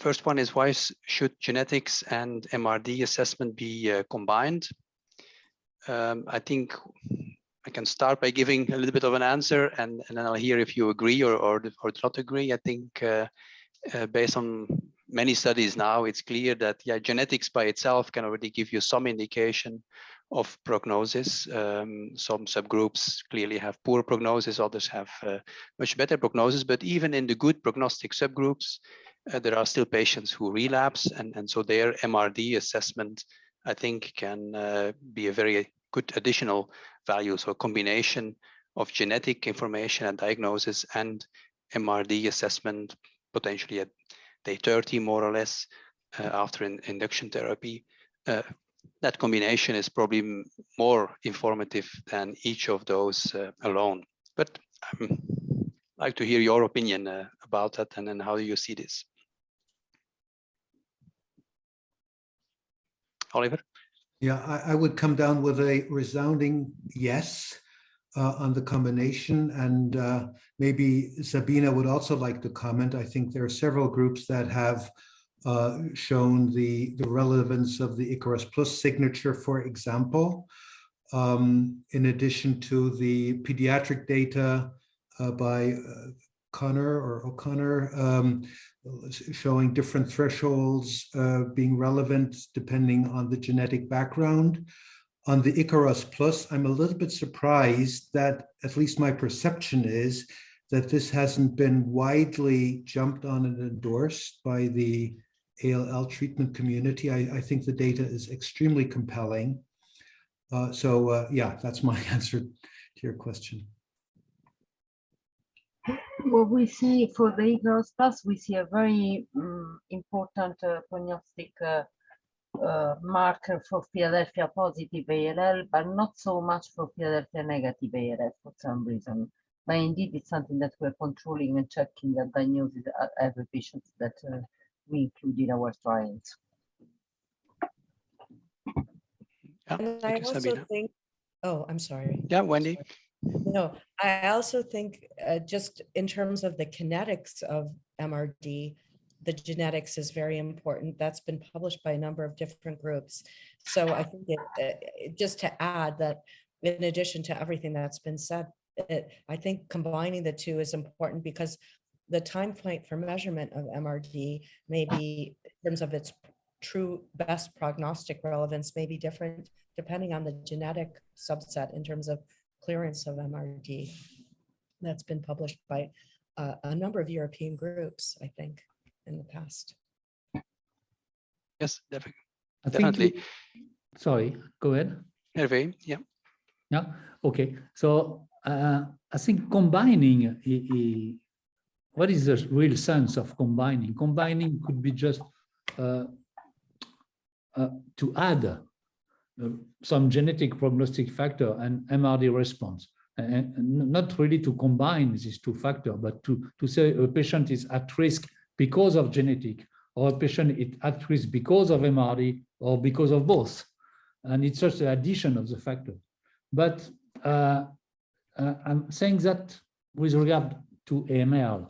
first one is, why should genetics and MRD assessment be combined? I think I can start by giving a little bit of an answer, and then I'll hear if you agree or not agree. I think based on many studies now, it's clear that genetics by itself can already give you some indication of prognosis. Some subgroups clearly have poor prognosis, others have much better prognosis, but even in the good prognostic subgroups, there are still patients who relapse, and so their MRD assessment, I think, can be a very good additional value. So a combination of genetic information and diagnosis and MRD assessment, potentially at day 30, more or less, after induction therapy. That combination is probably more informative than each of those alone. But I'd like to hear your opinion about that, and then how do you see this? Oliver? Yeah, I would come down with a resounding yes on the combination, and maybe Sabina would also like to comment. I think there are several groups that have shown the relevance of the Icarus Plus signature, for example, in addition to the pediatric data by O'Connor, showing different thresholds being relevant depending on the genetic background. On the Icarus Plus, I'm a little bit surprised that, at least my perception is, that this hasn't been widely jumped on and endorsed by the ALL treatment community. I think the data is extremely compelling. Yeah, that's my answer to your question. What we see for the Icarus Plus, we see a very important prognostic marker for Philadelphia positive ALL, but not so much for Philadelphia negative ALL for some reason. But indeed, it's something that we're controlling and checking the diagnosis at every patient that we include in our trials. Yeah, and I also think, oh, I'm sorry. Yeah, Wendy. No, I also think just in terms of the kinetics of MRD, the genetics is very important. That's been published by a number of different groups. So I think just to add that, in addition to everything that's been said, I think combining the two is important, because the time point for measurement of MRD may be, in terms of its true best prognostic relevance, may be different depending on the genetic subset in terms of clearance of MRD. That's been published by a number of European groups, I think, in the past. Yes, definitely. Sorry, go ahead. Hervé, yeah. Yeah, okay. So I think combining, what is the real sense of combining? Combining could be just to add some genetic prognostic factor and MRD response, and not really to combine these two factors, but to say a patient is at risk because of genetic, or a patient is at risk because of MRD, or because of both. And it's just the addition of the factor. But I'm saying that with regard to AML,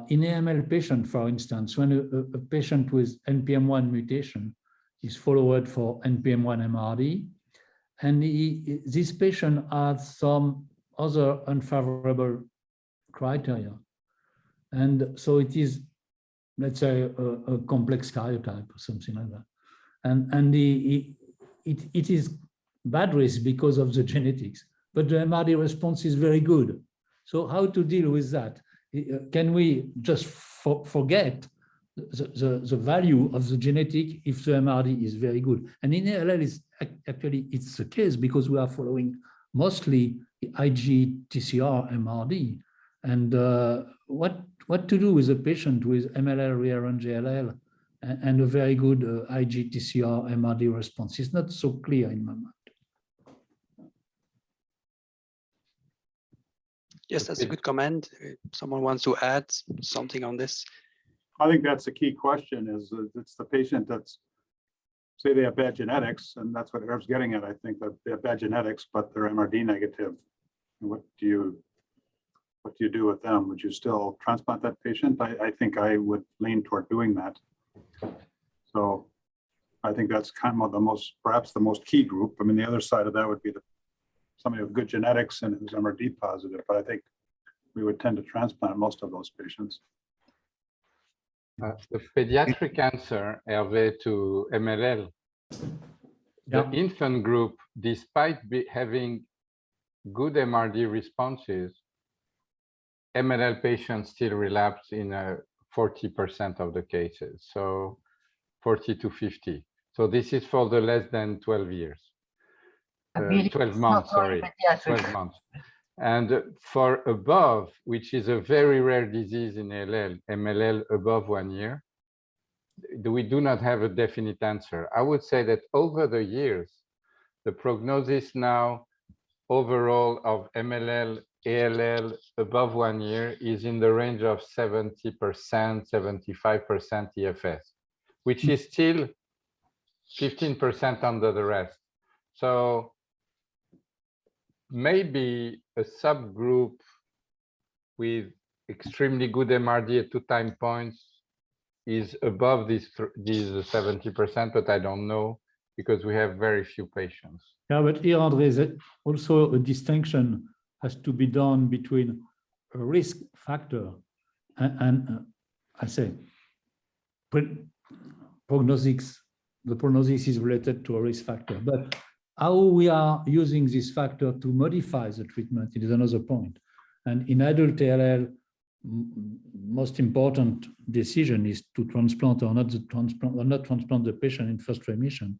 in AML patient, for instance, when a patient with NPM1 mutation is followed for NPM1 MRD, and this patient has some other unfavorable criteria. And so it is, let's say, a complex karyotype or something like that. And it is bad risk because of the genetics, but the MRD response is very good. So how to deal with that? Can we just forget the value of the genetic if the MRD is very good? And in ALL, it's the case, because we are following mostly IG-TCR MRD. And what to do with a patient with MLL rearranged ALL and a very good IG-TCR MRD response is not so clear in my mind. Yes, that's a good comment. Someone wants to add something on this? I think that's the key question, is it's the patient that's, say they have bad genetics, and that's what Hervé's getting at. I think that they have bad genetics, but they're MRD negative. And what do you what do you do with them? Would you still transplant that patient? I think I would lean toward doing that. So I think that's kind of the most, perhaps the most key group. I mean, the other side of that would be somebody with good genetics and who's MRD positive, but I think we would tend to transplant most of those patients. The pediatric answer, Hervé, to MLL, the infant group, despite having good MRD responses, MLL patients still relapse in 40% of the cases, so 40 to 50. So this is for the less than 12 years. 12 months, sorry, 12 months. And for above, which is a very rare disease in MLL above 1 year, we do not have a definite answer. I would say that over the years, the prognosis now overall of MLL, ALL above 1 year is in the range of 70%, 75% EFS, which is still 15% under the rest. So maybe a subgroup with extremely good MRD at 2 time points is above these 70%, but I don't know because we have very few patients. Yeah, but here, André, also a distinction has to be done between a risk factor and I say, prognosis. The prognosis is related to a risk factor, but how we are using this factor to modify the treatment is another point. And in adult ALL, most important decision is to transplant or not transplant the patient in first remission.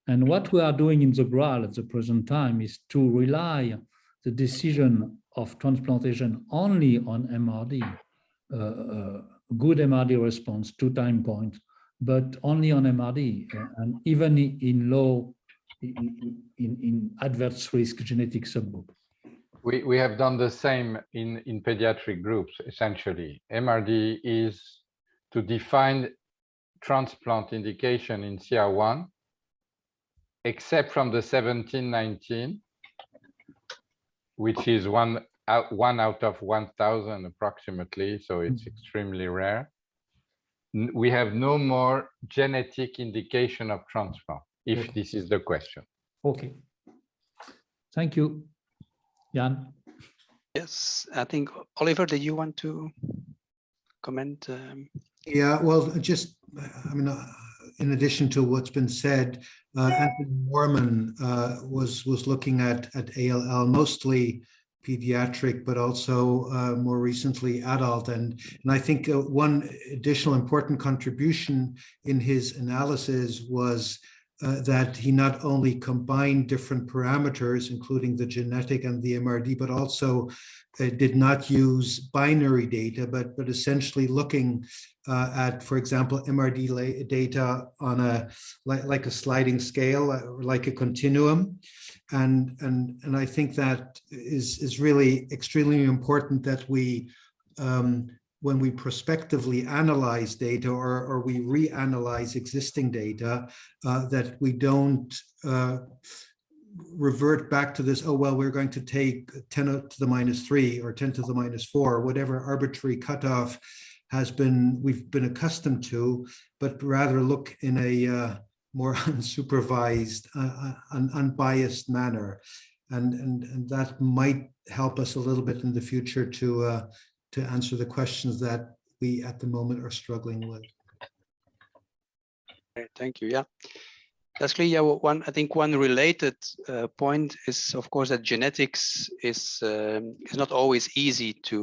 And what we are doing in the GRAL at the present time is to rely the decision of transplantation only on MRD, good MRD response, 2 time points, but only on MRD, and even in low, in adverse risk genetic subgroup. We have done the same in pediatric groups, essentially. MRD is to define transplant indication in CR1, except from the 1719, which is one out of 1,000 approximately, so it's extremely rare. We have no more genetic indication of transplant, if this is the question. Okay. Thank you. Jan? Yes, I think, Oliver, do you want to comment? Yeah, well, just, I mean, in addition to what's been said, Anthony Mormon was looking at ALL, mostly pediatric, but also more recently adult. And I think one additional important contribution in his analysis was that he not only combined different parameters, including the genetic and the MRD, but also did not use binary data, but essentially looking at, for example, MRD data on a like a sliding scale, like a continuum. And I think that is really extremely important that we when we prospectively analyze data or we reanalyze existing data, that we don't revert back to this, oh, well, we're going to take 10 to the -3 or 10 to the -4, whatever arbitrary cutoff we've been accustomed to, but rather look in a more unsupervised, unbiased manner. And that might help us a little bit in the future to answer the questions that we at the moment are struggling with. Thank you. Yeah, that's clear. Yeah, I think one related point is, of course, that genetics is not always easy to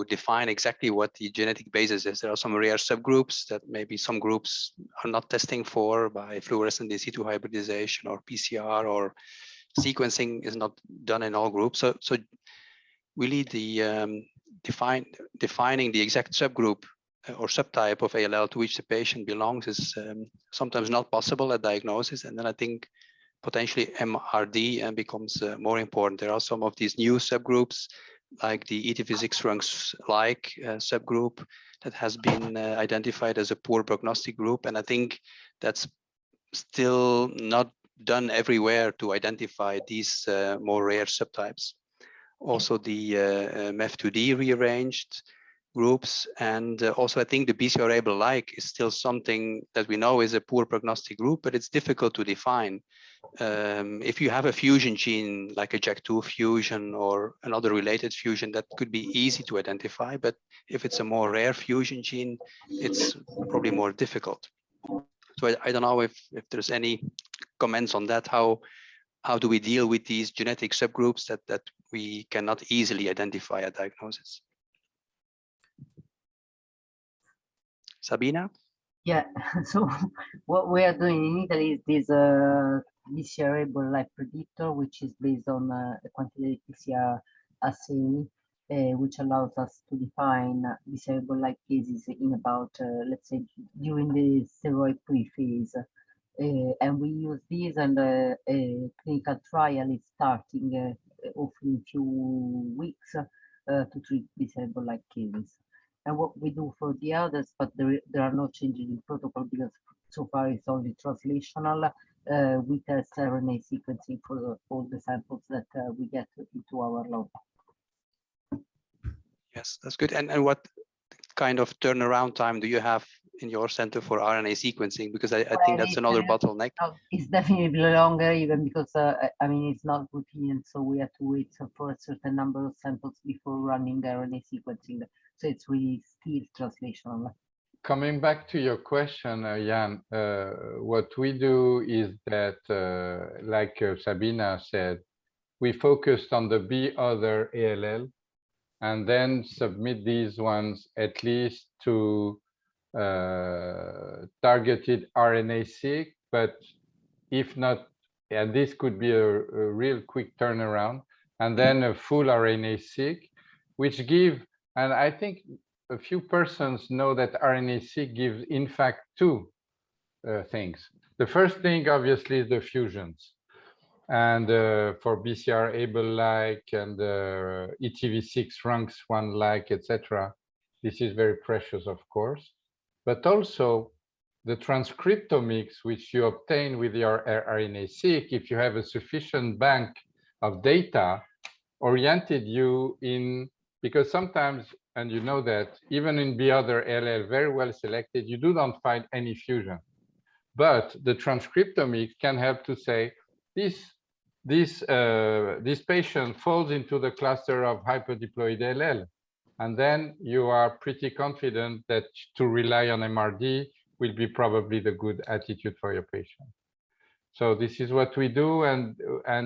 define exactly what the genetic basis is. There are some rare subgroups that maybe some groups are not testing for by fluorescent DC2 hybridization or PCR, or sequencing is not done in all groups. So really the defining the exact subgroup or subtype of ALL to which the patient belongs is sometimes not possible at diagnosis. And then I think potentially MRD becomes more important. There are some of these new subgroups like the ETV6-RUNX-like subgroup that has been identified as a poor prognostic group. And I think that's still not done everywhere to identify these more rare subtypes. also the MEF2D rearranged groups. And also I think the BCR-ABL-like is still something that we know is a poor prognostic group, but it's difficult to define. If you have a fusion gene like a JAK2 fusion or another related fusion, that could be easy to identify. But if it's a more rare fusion gene, it's probably more difficult. So I don't know if there's any comments on that. How do we deal with these genetic subgroups that we cannot easily identify at diagnosis? Sabina? Yeah, so what we are doing in Italy is this BCR-ABL-like predictor, which is based on a quantitative PCR assay, which allows us to define BCR-ABL-like cases in about, let's say, during the steroid pre-phase. And we use these, and a clinical trial is starting hopefully in a few weeks to treat BCR-ABL-like cases. And what we do for the others, but there are no changes in protocol because so far it's only translational. We test RNA sequencing for all the samples that we get into our lab. Yes, that's good. And what kind of turnaround time do you have in your center for RNA sequencing? Because I think that's another bottleneck. It's definitely longer, even because I mean, it's not routine, so we have to wait for a certain number of samples before running RNA sequencing. So it's really still translational. Coming back to your question, Jan, what we do is that, like Sabina said, we focused on the B other ALL and then submit these ones at least to targeted RNA-seq, but if not, and this could be a real quick turnaround, and then a full RNA-seq, which give, and I think a few persons know that RNA-seq gives, in fact, two things. The first thing, obviously, is the fusions. And for BCR-ABL-like and ETV6 ranks 1-like, etc., this is very precious, of course. But also the transcriptomics, which you obtain with your RNA-seq, if you have a sufficient bank of data, oriented you in, because sometimes, and you know that, even in the other LL very well selected, you do not find any fusion. But the transcriptomics can help to say, this patient falls into the cluster of hyperdiploid LL. And then you are pretty confident that to rely on MRD will be probably the good attitude for your patient. So this is what we do. And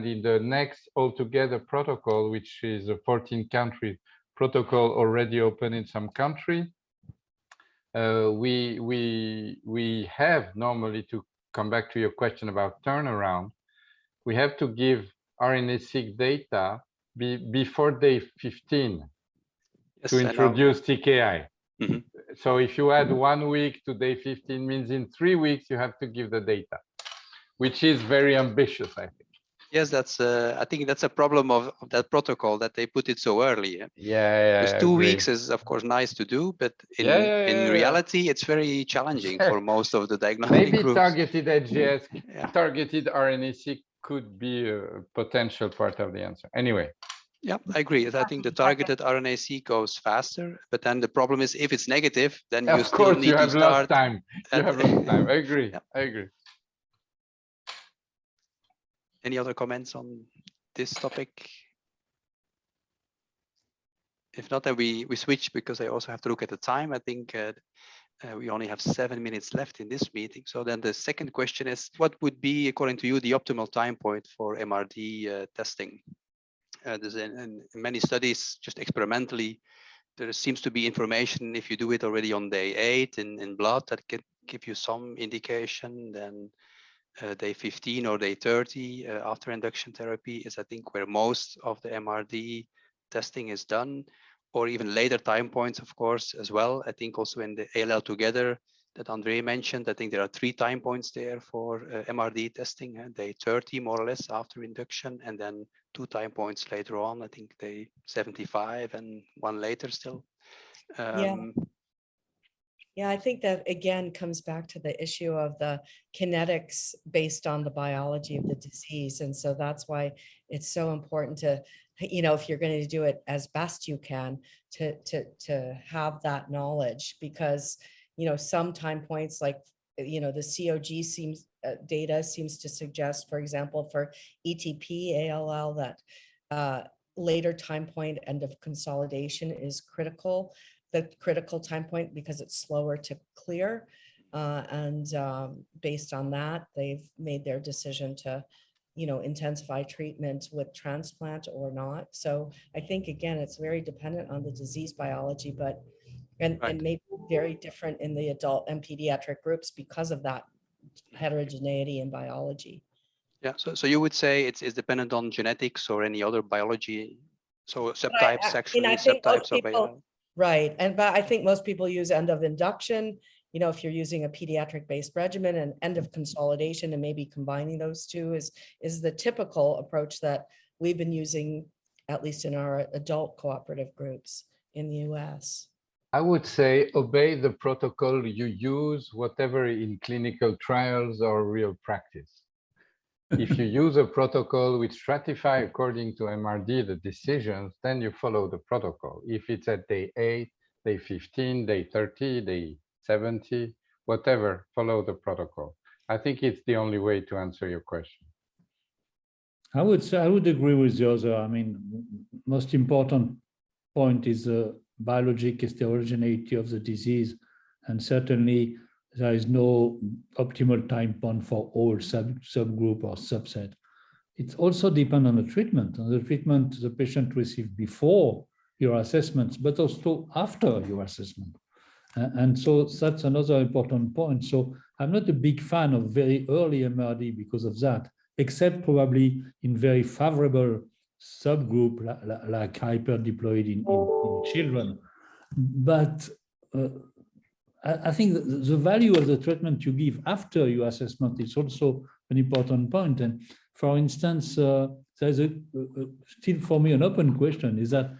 in the next altogether protocol, which is a 14-country protocol already open in some country, we have normally, to come back to your question about turnaround, we have to give RNA-seq data before day 15 to introduce TKI. Mm-hmm. So if you add 1 week to day 15, means in 3 weeks you have to give the data, which is very ambitious, I think. Yes, that's. I think that's a problem of that protocol, that they put it so early. Yeah. Because 2 weeks is, of course, nice to do, but in reality, it's very challenging for most of the diagnostic groups. Maybe targeted HGS, targeted RNA-seq could be a potential part of the answer. Anyway. Yeah, I agree. I think the targeted RNA-seq goes faster, but then the problem is if it's negative, then you still need to start. Lost time. You have lost time. I agree. Yeah. I agree. Any other comments on this topic? If not, then we switch, because I also have to look at the time. I think we only have 7 minutes left in this meeting. So then the second question is, what would be, according to you, the optimal time point for MRD testing? There's in many studies, just experimentally, there seems to be information if you do it already on day 8 in blood, that can give you some indication. Then day 15 or day 30 after induction therapy is, I think, where most of the MRD testing is done, or even later time points, of course, as well. I think also in the ALL Together that André mentioned, I think there are 3 time points there for MRD testing, day 30 more or less after induction, and then 2 time points later on, I think day 75 and 1 later still. Yeah, Yeah, I think that again comes back to the issue of the kinetics based on the biology of the disease. And so that's why it's so important to, if you're going to do it as best you can, to have that knowledge, because, some time points like, the COG data seems to suggest, for example, for ETP ALL, that later time point, end of consolidation, is critical. The critical time point, because it's slower to clear. Based on that, they've made their decision to, intensify treatment with transplant or not. So I think, again, it's very dependent on the disease biology, but and maybe very different in the adult and pediatric groups because of that heterogeneity in biology. Yeah, so you would say it's dependent on genetics or any other biology. So subtypes, actually, subtypes of ALL. Right. But I think most people use end of induction, if you're using a pediatric-based regimen, and end of consolidation, and maybe combining those two is the typical approach that we've been using, at least in our adult cooperative groups in the US. I would say obey the protocol you use, whatever in clinical trials or real practice. If you use a protocol which stratify according to MRD the decisions, then you follow the protocol. If it's at day 8, day 15, day 30, day 70, whatever, follow the protocol. I think it's the only way to answer your question. I would say I would agree with the other. I mean, most important point is the biologic heterogeneity of the disease, and certainly there is no optimal time point for all subgroup or subset. It also depends on the treatment the patient received before your assessments, but also after your assessment. And so that's another important point. So I'm not a big fan of very early MRD because of that, except probably in very favorable subgroup like hyperdiploid in children. But I think the value of the treatment you give after your assessment is also an important point. And for instance, there's still for me an open question, is that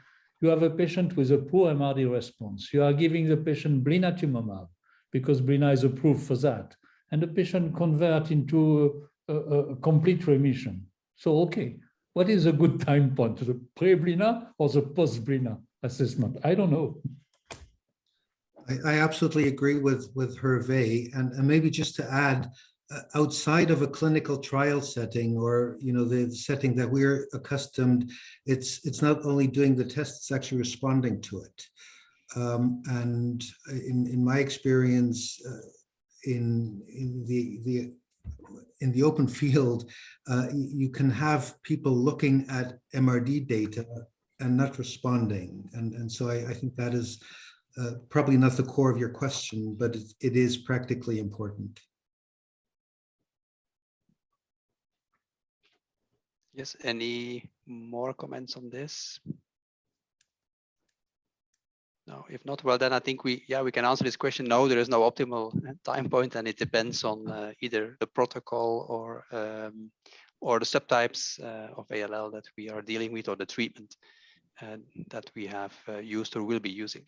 you have a patient with a poor MRD response. You are giving the patient blinatumomab because blina is approved for that. And the patient convert into a complete remission. So, okay, what is a good time point? The pre-blina or the post-blina assessment? I don't know. I absolutely agree with Hervé, and maybe just to add, outside of a clinical trial setting, or the setting that we're accustomed, it's not only doing the test, it's actually responding to it. And in my experience, in the open field, you can have people looking at MRD data and not responding, and so I think that is probably not the core of your question, but it is practically important. Yes, any more comments on this? No, if not, well, then I think we can answer this question. No, there is no optimal time point, and it depends on either the protocol or the subtypes of ALL that we are dealing with, or the treatment that we have used or will be using.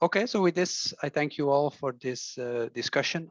Okay, so with this, I thank you all for this discussion